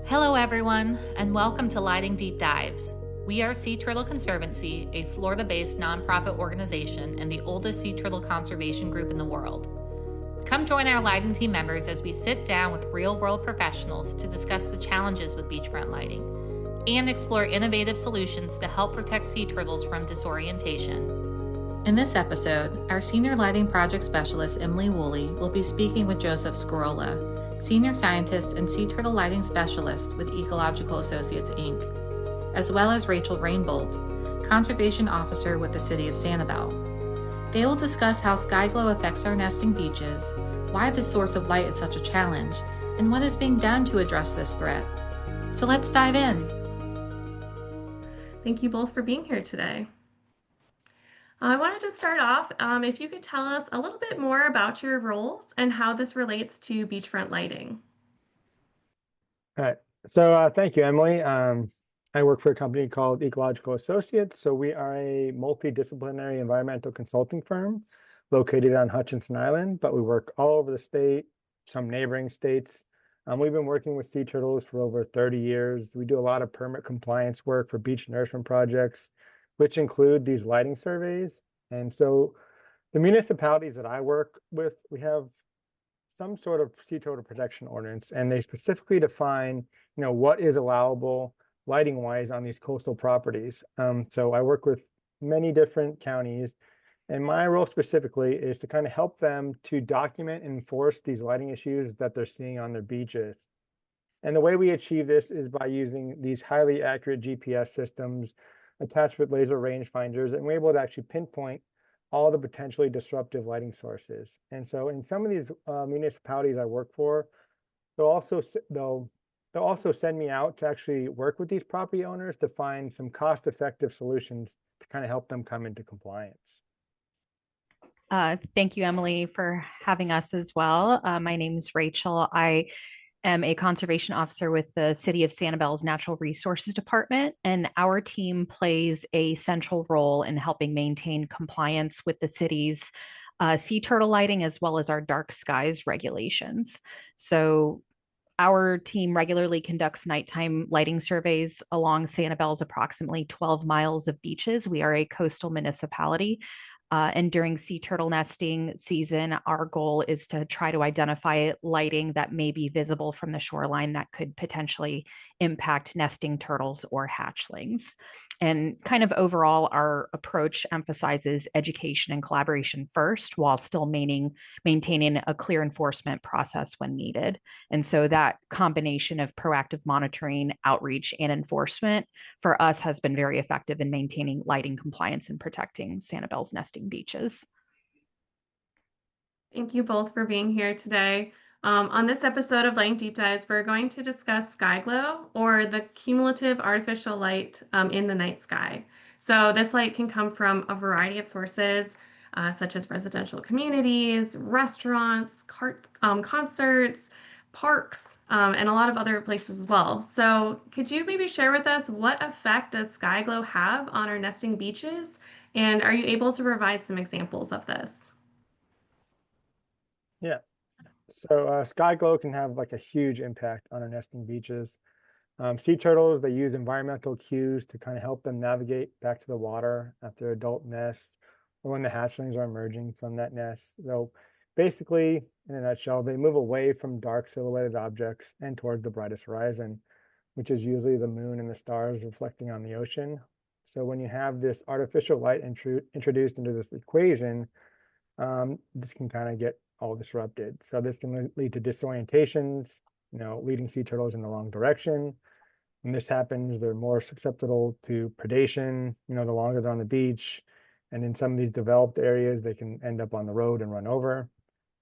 Hello everyone, and welcome to Lighting Deep Dives. We are Sea Turtle Conservancy, a Florida-based nonprofit organization and the oldest sea turtle conservation group in the world. Come join our lighting team members as we sit down with real-world professionals to discuss the challenges with beachfront lighting and explore innovative solutions to help protect sea turtles from disorientation. In this episode, our Senior Lighting Project Specialist, Emily Wooley, will be speaking with Joseph Scarola, Senior Scientist and Sea Turtle Lighting Specialist with Ecological Associates Inc., as well as Rachel Rainbolt, Conservation Officer with the City of Sanibel. They will discuss how Skyglow affects our nesting beaches, why this source of light is such a challenge, and what is being done to address this threat. So let's dive in. Thank you both for being here today. I wanted to start off, if you could tell us a little bit more about your roles and how this relates to beachfront lighting. All right. So thank you, Emily. I work for a company called Ecological Associates. So we are a multidisciplinary environmental consulting firm located on Hutchinson Island, but we work all over the state, some neighboring states. We've been working with sea turtles for over 30 years. We do a lot of permit compliance work for beach nourishment projects, which include these lighting surveys. And so the municipalities that I work with, we have some sort of sea turtle protection ordinance, and they specifically define, what is allowable lighting wise on these coastal properties. So I work with many different counties, and my role specifically is to kind of help them to document and enforce these lighting issues that they're seeing on their beaches. And the way we achieve this is by using these highly accurate GPS systems attached with laser rangefinders, and we're able to actually pinpoint all the potentially disruptive lighting sources. And so in some of these municipalities I work for, they'll also send me out to actually work with these property owners to find some cost-effective solutions to kind of help them come into compliance. Thank you, Emily, for having us as well. My name is Rachel. I am a conservation officer with the City of Sanibel's Natural Resources Department, and our team plays a central role in helping maintain compliance with the city's sea turtle lighting as well as our dark skies regulations. So our team regularly conducts nighttime lighting surveys along Sanibel's approximately 12 miles of beaches. We are a coastal municipality. And during sea turtle nesting season, our goal is to try to identify lighting that may be visible from the shoreline that could potentially impact nesting turtles or hatchlings. And kind of overall, our approach emphasizes education and collaboration first, while still maintaining a clear enforcement process when needed. And so that combination of proactive monitoring, outreach, and enforcement for us has been very effective in maintaining lighting compliance and protecting Sanibel's nesting beaches. Thank you both for being here today. On this episode of Lighting Deep Dives, we're going to discuss Skyglow, or the cumulative artificial light in the night sky. So this light can come from a variety of sources, such as residential communities, restaurants, concerts, parks, and a lot of other places as well. So could you maybe share with us what effect does Skyglow have on our nesting beaches? And are you able to provide some examples of this? Yeah. So Skyglow can have like a huge impact on our nesting beaches. Sea turtles, they use environmental cues to kind of help them navigate back to the water after adult nests or when the hatchlings are emerging from that nest. So basically, in a nutshell, they move away from dark silhouetted objects and towards the brightest horizon, which is usually the moon and the stars reflecting on the ocean. So when you have this artificial light introduced into this equation, this can kind of get all disrupted. So this can lead to disorientations, leading sea turtles in the wrong direction. When this happens, they're more susceptible to predation, the longer they're on the beach. And in some of these developed areas, they can end up on the road and run over.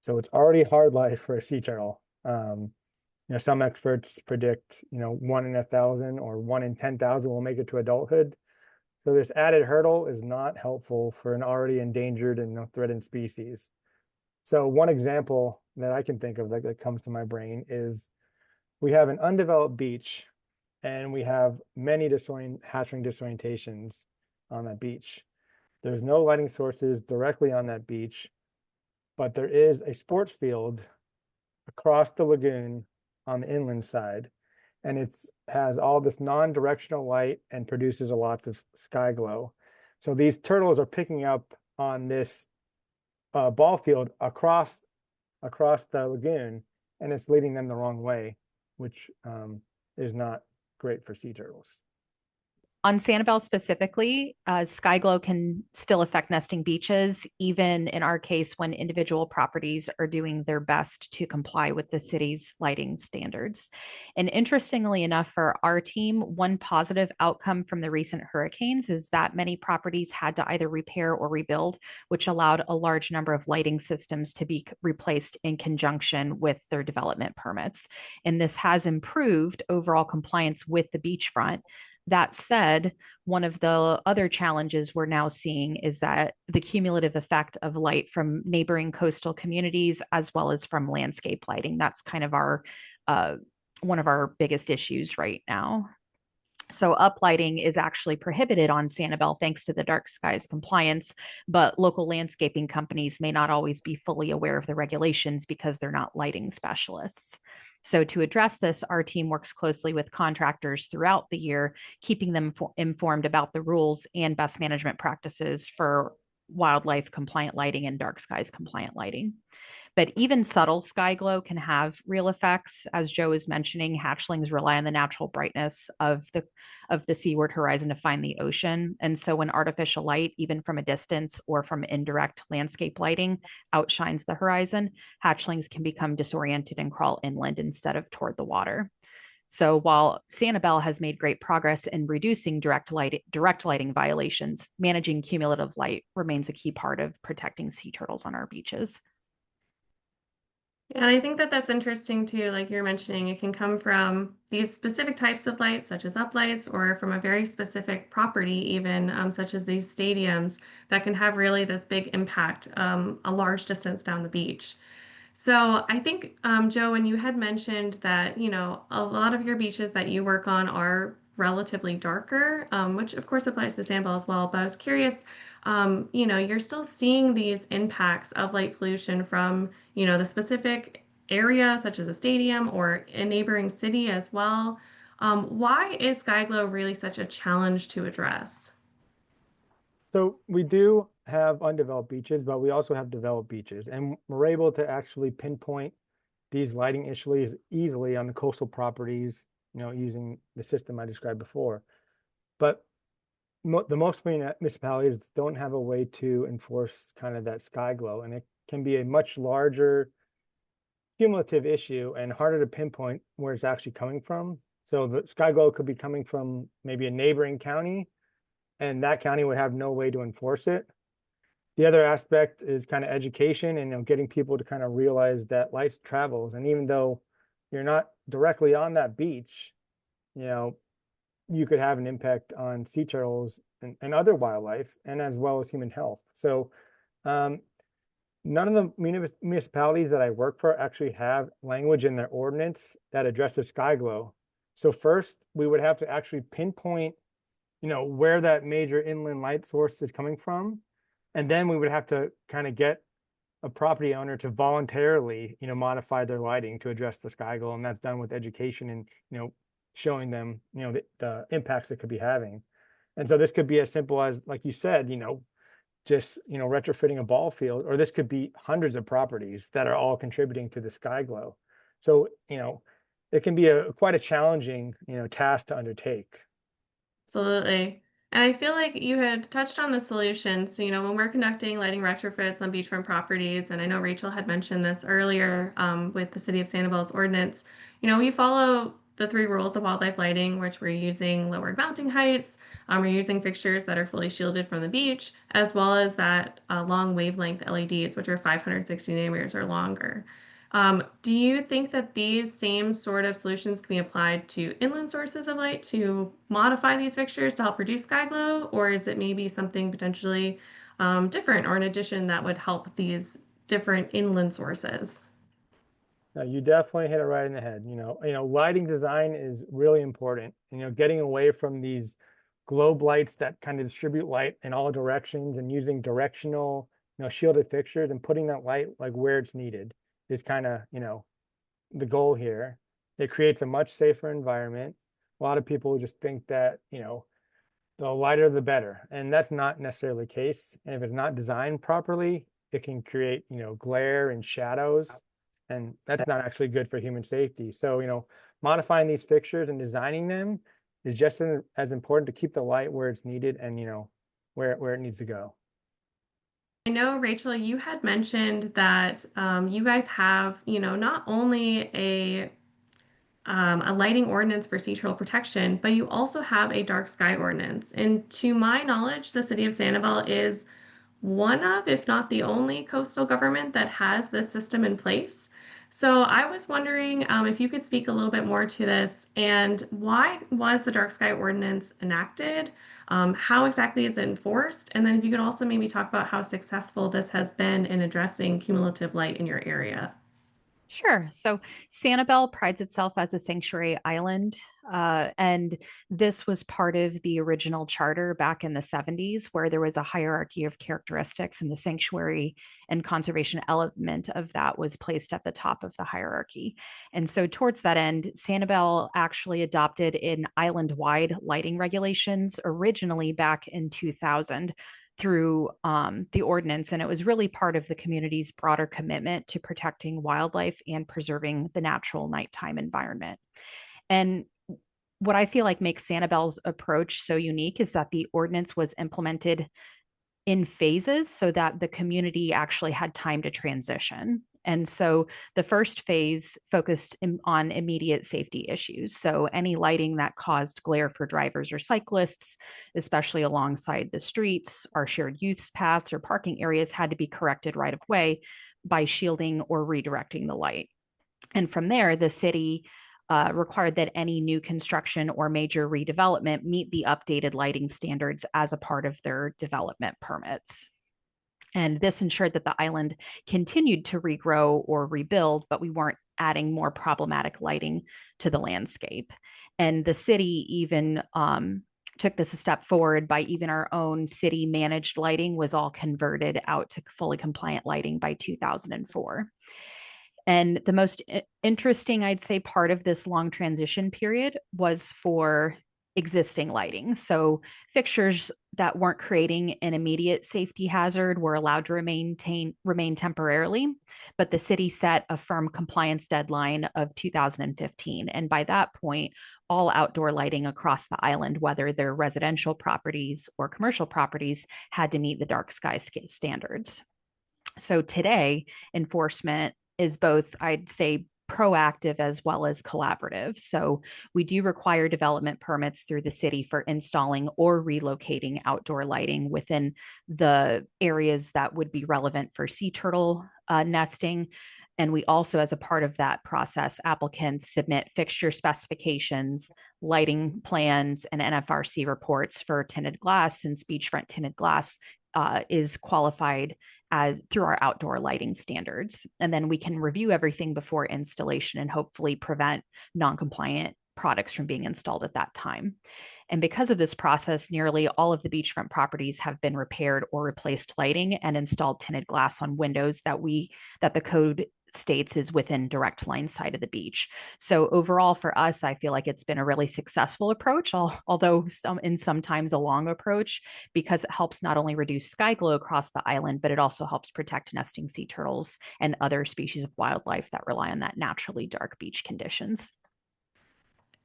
So it's already hard life for a sea turtle. Some experts predict, 1 in 1,000 or 1 in 10,000 will make it to adulthood. So this added hurdle is not helpful for an already endangered and threatened species. So one example that I can think of that comes to my brain is we have an undeveloped beach and we have many hatchling disorientations on that beach. There's no lighting sources directly on that beach, but there is a sports field across the lagoon on the inland side. and it's has all this non-directional light and produces a lot of sky glow. So these turtles are picking up on this ball field across the lagoon, and it's leading them the wrong way, which is not great for sea turtles. On Sanibel specifically, Skyglow can still affect nesting beaches, even in our case when individual properties are doing their best to comply with the city's lighting standards. And interestingly enough, for our team, one positive outcome from the recent hurricanes is that many properties had to either repair or rebuild, which allowed a large number of lighting systems to be replaced in conjunction with their development permits. And this has improved overall compliance with the beachfront. That said, one of the other challenges we're now seeing is that the cumulative effect of light from neighboring coastal communities as well as from landscape lighting. That's kind of our one of our biggest issues right now. So uplighting is actually prohibited on Sanibel thanks to the dark skies compliance, but local landscaping companies may not always be fully aware of the regulations because they're not lighting specialists. So to address this, our team works closely with contractors throughout the year, keeping them informed about the rules and best management practices for wildlife compliant lighting and dark skies compliant lighting. But even subtle sky glow can have real effects. As Joe was mentioning, hatchlings rely on the natural brightness of the seaward horizon to find the ocean. And so when artificial light, even from a distance or from indirect landscape lighting, outshines the horizon, hatchlings can become disoriented and crawl inland instead of toward the water. So while Sanibel has made great progress in reducing direct lighting violations, managing cumulative light remains a key part of protecting sea turtles on our beaches. And I think that that's interesting too, like you're mentioning, it can come from these specific types of lights, such as uplights, or from a very specific property, even such as these stadiums, that can have really this big impact a large distance down the beach. So I think, Joe, when you had mentioned that, you know, a lot of your beaches that you work on are relatively darker, which of course applies to Sanibel as well. But I was curious, you know, you're still seeing these impacts of light pollution from, you know, the specific area, such as a stadium or a neighboring city as well. Why is Skyglow really such a challenge to address? So we do have undeveloped beaches, but we also have developed beaches, and we're able to actually pinpoint these lighting issues easily on the coastal properties, you know, using the system I described before. But the most municipalities don't have a way to enforce kind of that sky glow, and it can be a much larger cumulative issue and harder to pinpoint where it's actually coming from. So the sky glow could be coming from maybe a neighboring county, and that county would have no way to enforce it. The other aspect is kind of education and, you know, getting people to kind of realize that light travels. And even though you're not directly on that beach, you know, you could have an impact on sea turtles and other wildlife, and as well as human health. So none of the municipalities that I work for actually have language in their ordinance that addresses sky glow. So first, we would have to actually pinpoint, you know, where that major inland light source is coming from. And then we would have to kind of get a property owner to voluntarily, you know, modify their lighting to address the sky glow. And that's done with education and, you know, showing them, you know, the impacts it could be having. And so this could be as simple as, like you said, you know, just, you know, retrofitting a ball field, or this could be hundreds of properties that are all contributing to the sky glow. So, you know, it can be quite a challenging, you know, task to undertake. Absolutely. And I feel like you had touched on the solutions. So, you know, when we're conducting lighting retrofits on beachfront properties, and I know Rachel had mentioned this earlier with the City of Sanibel's ordinance, you know, we follow the three rules of wildlife lighting, which we're using lowered mounting heights, we're using fixtures that are fully shielded from the beach, as well as that long wavelength LEDs, which are 560 nanometers or longer. Do you think that these same sort of solutions can be applied to inland sources of light to modify these fixtures to help reduce sky glow, or is it maybe something potentially different or an addition that would help these different inland sources? Now, you definitely hit it right in the head. You know, lighting design is really important. You know, getting away from these globe lights that kind of distribute light in all directions and using directional, you know, shielded fixtures and putting that light like where it's needed is kind of, you know, the goal here. It creates a much safer environment. A lot of people just think that, the lighter the better, and that's not necessarily the case. And if it's not designed properly, it can create, glare and shadows, and that's not actually good for human safety. So, modifying these fixtures and designing them is just as important to keep the light where it's needed and, where it needs to go. I know, Rachel, you had mentioned that you guys have, not only a lighting ordinance for sea turtle protection, but you also have a dark sky ordinance. And to my knowledge, the City of Sanibel is one of, if not the only, coastal government that has this system in place. So I was wondering if you could speak a little bit more to this and why was the dark sky ordinance enacted? How exactly is it enforced? And then if you could also maybe talk about how successful this has been in addressing cumulative light in your area. Sure. So Sanibel prides itself as a sanctuary island. And this was part of the original charter back in the 70s, where there was a hierarchy of characteristics, and the sanctuary and conservation element of that was placed at the top of the hierarchy. And so, towards that end, Sanibel actually adopted an island wide lighting regulations originally back in 2000 through the ordinance. And it was really part of the community's broader commitment to protecting wildlife and preserving the natural nighttime environment. And what I feel like makes Sanibel's approach so unique is that the ordinance was implemented in phases so that the community actually had time to transition. And so the first phase focused on immediate safety issues. So any lighting that caused glare for drivers or cyclists, especially alongside the streets, our shared use paths or parking areas, had to be corrected right away by shielding or redirecting the light. And from there, the city required that any new construction or major redevelopment meet the updated lighting standards as a part of their development permits. And this ensured that the island continued to regrow or rebuild, but we weren't adding more problematic lighting to the landscape. And the city even took this a step forward by even our own city managed lighting was all converted out to fully compliant lighting by 2004. And the most interesting, I'd say, part of this long transition period was for existing lighting. So fixtures that weren't creating an immediate safety hazard were allowed to remain temporarily, but the city set a firm compliance deadline of 2015. And by that point, all outdoor lighting across the island, whether they're residential properties or commercial properties, had to meet the dark sky standards. So today, enforcement is both, I'd say, proactive as well as collaborative. So we do require development permits through the city for installing or relocating outdoor lighting within the areas that would be relevant for sea turtle nesting. And we also, as a part of that process, applicants submit fixture specifications, lighting plans, and NFRC reports for tinted glass, since beachfront tinted glass is qualified as through our outdoor lighting standards. And then we can review everything before installation and hopefully prevent non-compliant products from being installed at that time. And because of this process, nearly all of the beachfront properties have been repaired or replaced lighting and installed tinted glass on windows that the code states is within direct line sight of the beach. So overall for us, I feel like it's been a really successful approach, although sometimes a long approach, because it helps not only reduce skyglow across the island, but it also helps protect nesting sea turtles and other species of wildlife that rely on that naturally dark beach conditions.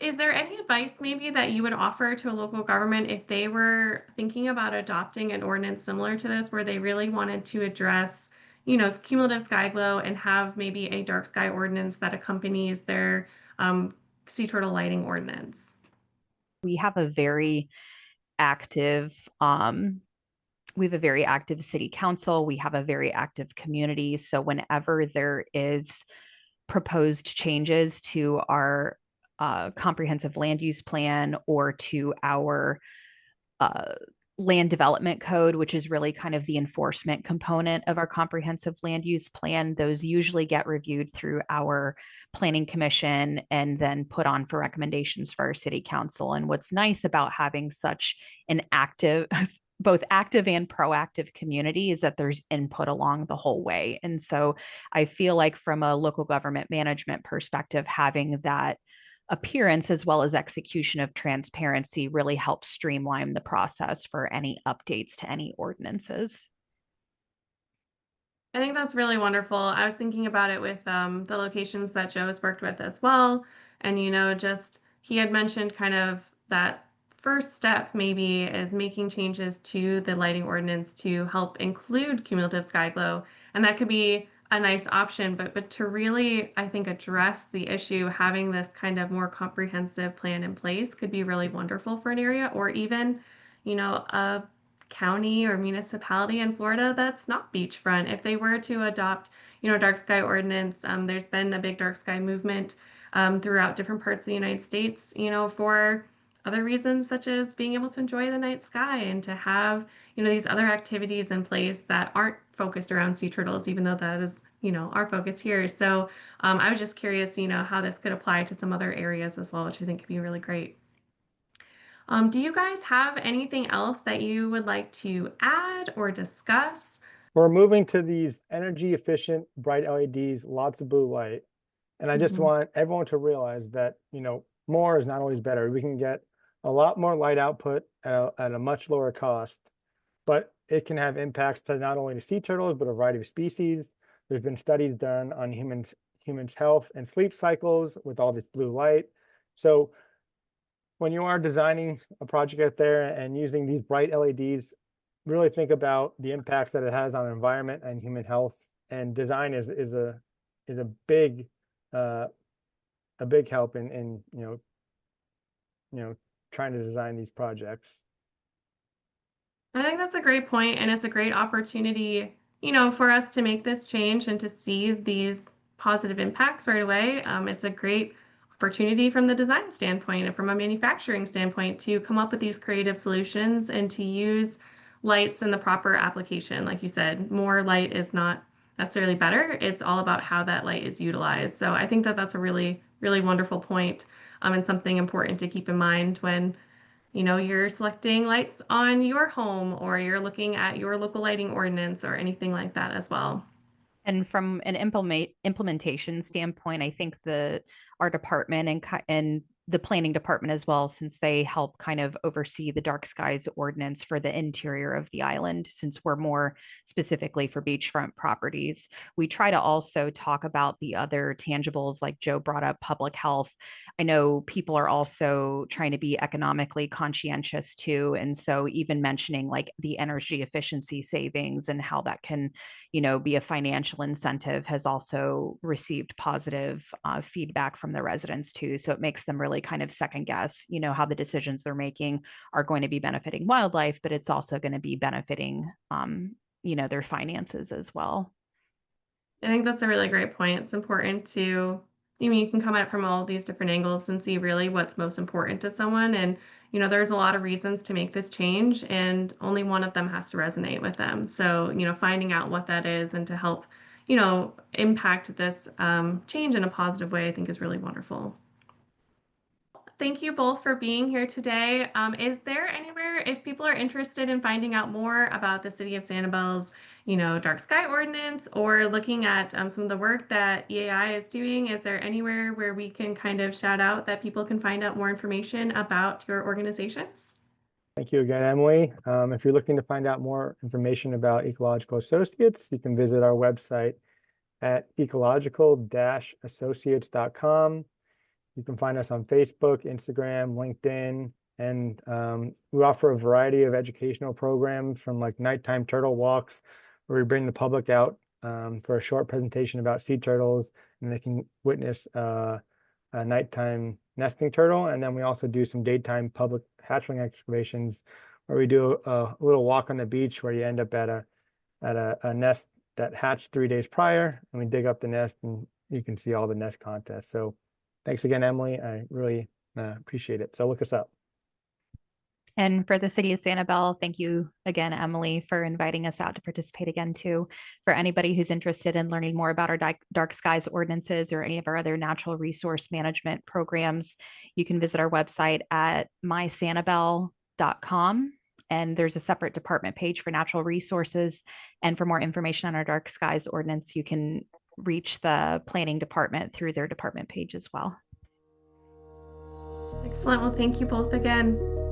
Is there any advice maybe that you would offer to a local government if they were thinking about adopting an ordinance similar to this, where they really wanted to address, cumulative sky glow and have maybe a dark sky ordinance that accompanies their sea turtle lighting ordinance? We have a very active we have a very active city council. We have a very active community. So whenever there is proposed changes to our comprehensive land use plan or to our uh, land development code, which is really kind of the enforcement component of our comprehensive land use plan, those usually get reviewed through our planning commission and then put on for recommendations for our city council. And what's nice about having such an active both active and proactive community is that there's input along the whole way. And so I feel like from a local government management perspective, having that appearance as well as execution of transparency really helps streamline the process for any updates to any ordinances. I think that's really wonderful. I was thinking about it with the locations that Joe has worked with as well. And, just he had mentioned kind of that first step maybe is making changes to the lighting ordinance to help include cumulative sky glow. And that could be a nice option, but to really, I think, address the issue, having this kind of more comprehensive plan in place could be really wonderful for an area, or even, a county or municipality in Florida that's not beachfront. If they were to adopt, dark sky ordinance, there's been a big dark sky movement throughout different parts of the United States, for other reasons such as being able to enjoy the night sky and to have, these other activities in place that aren't focused around sea turtles, even though that is, our focus here. So I was just curious, how this could apply to some other areas as well, which I think could be really great. Do you guys have anything else that you would like to add or discuss? We're moving to these energy efficient, bright LEDs, lots of blue light. And I just want everyone to realize that, more is not always better. We can get a lot more light output at a much lower cost, but it can have impacts to not only the sea turtles, but a variety of species. There's been studies done on humans' health and sleep cycles with all this blue light. So when you are designing a project out there and using these bright LEDs, really think about the impacts that it has on environment and human health. And design is a big help in trying to design these projects. I think that's a great point, and it's a great opportunity, for us to make this change and to see these positive impacts right away. It's a great opportunity from the design standpoint and from a manufacturing standpoint to come up with these creative solutions and to use lights in the proper application. Like you said, more light is not necessarily better. It's all about how that light is utilized. So I think that that's a really, really wonderful point, and something important to keep in mind when you're selecting lights on your home or you're looking at your local lighting ordinance or anything like that as well. And from an implementation standpoint, I think our department and the planning department as well, since they help kind of oversee the dark skies ordinance for the interior of the island, since we're more specifically for beachfront properties. We try to also talk about the other tangibles, like Joe brought up public health. I know people are also trying to be economically conscientious too. And so even mentioning like the energy efficiency savings and how that can, be a financial incentive has also received positive feedback from the residents too. So it makes them really kind of second guess, how the decisions they're making are going to be benefiting wildlife, but it's also going to be benefiting, their finances as well. I think that's a really great point. It's important to, you can come at it from all these different angles and see really what's most important to someone. And, there's a lot of reasons to make this change, and only one of them has to resonate with them. So, finding out what that is and to help, impact this change in a positive way, I think is really wonderful. Thank you both for being here today. Is there anywhere, if people are interested in finding out more about the City of Sanibel's, dark sky ordinance, or looking at some of the work that EAI is doing, is there anywhere where we can kind of shout out that people can find out more information about your organizations? Thank you again, Emily. If you're looking to find out more information about Ecological Associates, you can visit our website at ecological-associates.com. You can find us on Facebook, Instagram, LinkedIn, and we offer a variety of educational programs, from like nighttime turtle walks, where we bring the public out for a short presentation about sea turtles, and they can witness a nighttime nesting turtle. And then we also do some daytime public hatchling excavations, where we do a little walk on the beach where you end up at a nest that hatched 3 days prior, and we dig up the nest and you can see all the nest contests. So thanks again, Emily. I really appreciate it. So look us up. And for the City of Sanibel, thank you again, Emily, for inviting us out to participate again too. For anybody who's interested in learning more about our dark skies ordinances or any of our other natural resource management programs, you can visit our website at mysanibel.com. And there's a separate department page for natural resources. And for more information on our dark skies ordinance, you can reach the planning department through their department page as well. Excellent. Well, thank you both again.